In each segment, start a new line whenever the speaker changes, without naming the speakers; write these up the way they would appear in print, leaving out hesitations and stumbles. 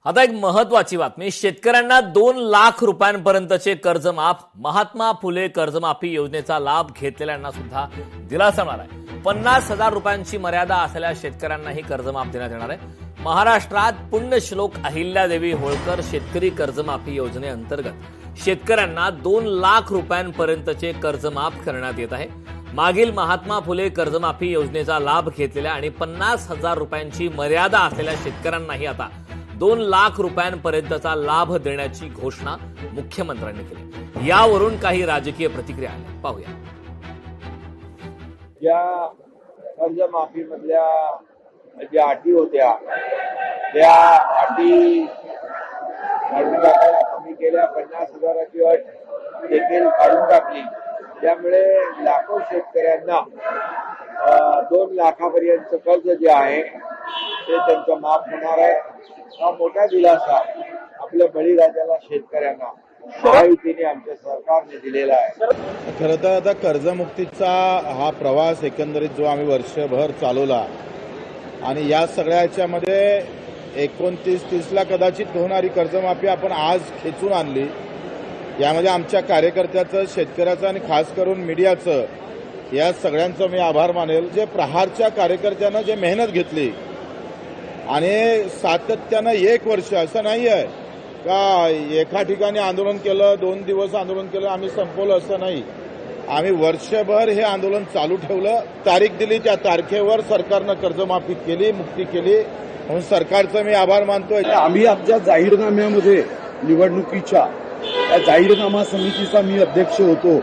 आता एक महत्वाची बातमी, शेतकऱ्यांना 2 लाख रुपयांपर्यंतचे कर्जमाफ, महात्मा फुले कर्जमाफी योजनेचा लाभ घेतलेल्यांना सुद्धा दिलासा मिळाला आहे। 50,000 रुपयांची मर्यादा असलेल्या शेतकऱ्यांनाही कर्जमाफ देण्यात येणार आहे। महाराष्ट्रात पुण्यश्लोक अहिल्यादेवी होळकर शेतकरी कर्जमाफी योजनेअंतर्गत शेतकऱ्यांना 2 लाख रुपयांपर्यंतचे कर्जमाफ करण्यात येत आहे। मागील महात्मा फुले कर्जमाफी योजनेचा लाभ घेतलेल्या आणि 50,000 रुपयांची मर्यादा असलेल्या शेतकऱ्यांनाही आता 2 लाख रुपयांपर्यंतचा लाभ देण्याची घोषणा मुख्यमंत्र्यांनी केली। यावरून काही राजकीय प्रतिक्रिया आल्या, पाहूया।
या कर्जमाफीमधल्या ज्या अटी होत्या त्या अटी काढून टाकायला कमी केल्या, 50,000ची अट देखील काढून टाकली। त्यामुळे लाखो शेतकऱ्यांना 2 लाखापर्यंतचं कर्ज जे आहे ते त्यांचं माफ होणार आहे। हा मोठा दिलासा आपल्या बळीराजाला शेतकऱ्यांना महायुतीने आमच्या सरकारने दिलेला आहे।
खरं तर आता कर्जमुक्तीचा हा प्रवास एकंदरीत जो आम्ही वर्षभर चालवला आणि या सगळ्याच्यामध्ये 29-30ला कदाचित होणारी कर्जमाफी आपण आज खेचून आणली। यामध्ये आमच्या कार्यकर्त्याचं, शेतकऱ्याचं आणि खास करून मीडियाचं, या सगळ्यांचं मी आभार मानेल। जे प्रहारच्या कार्यकर्त्यानं जे मेहनत घेतली आणि सातत्यानं 1 वर्ष, असं नाही आहे का एका ठिकाणी आंदोलन केलं, 2 दिवस आंदोलन केलं, आम्ही संपवलं, असं नाही। आम्ही वर्षभर हे आंदोलन चालू ठेवलं। तारीख दिली, त्या तारखेवर सरकारनं कर्जमाफी केली, मुक्ती केली, म्हणून सरकारचं मी आभार मानतोय।
आम्ही आमच्या जाहीरनाम्यामध्ये निवडणुकीच्या या जाहीरनामा समितीचा मी अध्यक्ष होतो।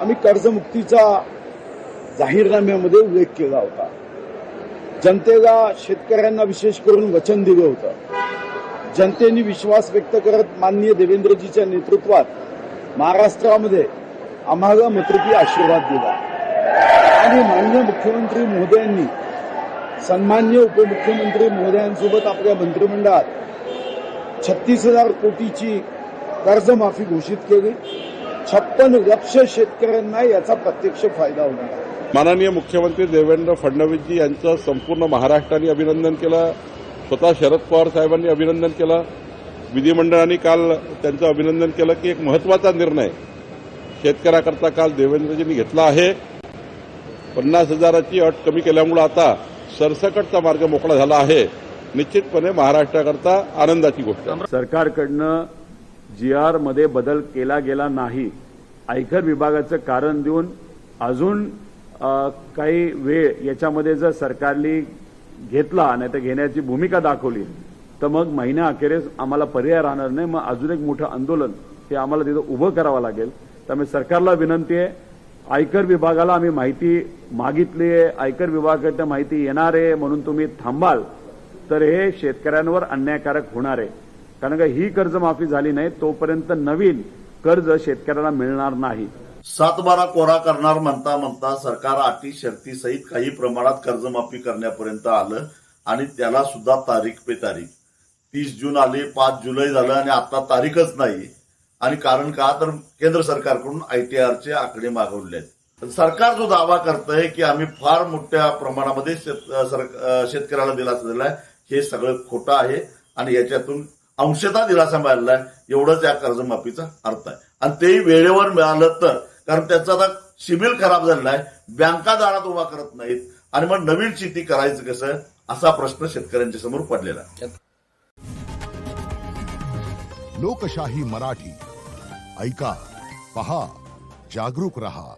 आम्ही कर्जमुक्तीचा जाहीरनाम्यामध्ये उल्लेख केला होता। जनतेला, शेतकऱ्यांना विशेष करून वचन दिलं होतं। जनतेने विश्वास व्यक्त करत माननीय देवेंद्रजीच्या नेतृत्वात महाराष्ट्रामध्ये आम्हाला मतृपी आशीर्वाद दिला आणि माननीय मुख्यमंत्री महोदयांनी सन्माननीय उपमुख्यमंत्री महोदयांसोबत आपल्या मंत्रिमंडळात 36,000 कोटीची कर्जमाफी घोषित केली। 56 लक्ष शेतकऱ्यांना याचा प्रत्यक्ष फायदा होणार आहे।
माननीय मुख्यमंत्री देवेंद्र फडणवीसजी यांचं संपूर्ण महाराष्ट्राने अभिनंदन केलं। स्वतः शरद पवार साहेबांनी अभिनंदन केलं। विधिमंडळाने काल त्यांचं अभिनंदन केलं की एक महत्वाचा निर्णय शेतकऱ्याकरता काल देवेंद्रजींनी घेतला आहे। 50,000ची अट कमी केल्यामुळे आता सरसकटचा मार्ग मोकळा झाला आहे। निश्चितपणे महाराष्ट्राकरता आनंदाची गोष्ट आहे।
सरकारकडनं GR मध्ये बदल केला गेला नाही, आयकर विभागाचं कारण देऊन अजून काही वेळ याच्यामध्ये जर सरकारने घेतला नाही तर घेण्याची भूमिका दाखवली तर मग महिन्याअखेरीस आम्हाला पर्याय राहणार नाही। मग अजून एक मोठं आंदोलन हे आम्हाला तिथं उभं करावं लागेल। त्यामुळे सरकारला विनंती आहे, आयकर विभागाला आम्ही माहिती मागितली आहे, आयकर विभागाकडनं माहिती येणार आहे, म्हणून तुम्ही थांबाल तर हे शेतकऱ्यांवर अन्यायकारक होणार आहे। कारण का ही कर्जमाफी झाली नाही तोपर्यंत नवीन कर्ज शेतकऱ्याला मिळणार नाही।
7/12 कोरा करणार म्हणता म्हणता सरकार अटी शर्ती सहित काही प्रमाणात कर्जमाफी करण्यापर्यंत आलं आणि त्याला सुद्धा तारीख पे तारीख 30 जून आली, 5 जुलै झालं आणि आता तारीखच नाही। आणि कारण का तर केंद्र सरकारकडून ITRचे आकडे मागवले आहेत। सरकार जो दावा करतंय की आम्ही फार मोठ्या प्रमाणामध्ये शेतकऱ्याला दिलासा दिलाय, हे सगळं खोटं आहे आणि याच्यातून अंशतः दिलासा मिळाला आहे, एवढंच या कर्जमाफीचा अर्थ आहे। आणि तेही वेळेवर मिळालं तर, कारण त्याचा आता सिबिल खराब झालेला आहे, बँका दारात उभा करत नाहीत आणि मग नवीन शेती करायचं कसं, असा प्रश्न शेतकऱ्यांच्या समोर पडलेला आहे।
लोकशाही मराठी ऐका, पहा, जागरूक रहा।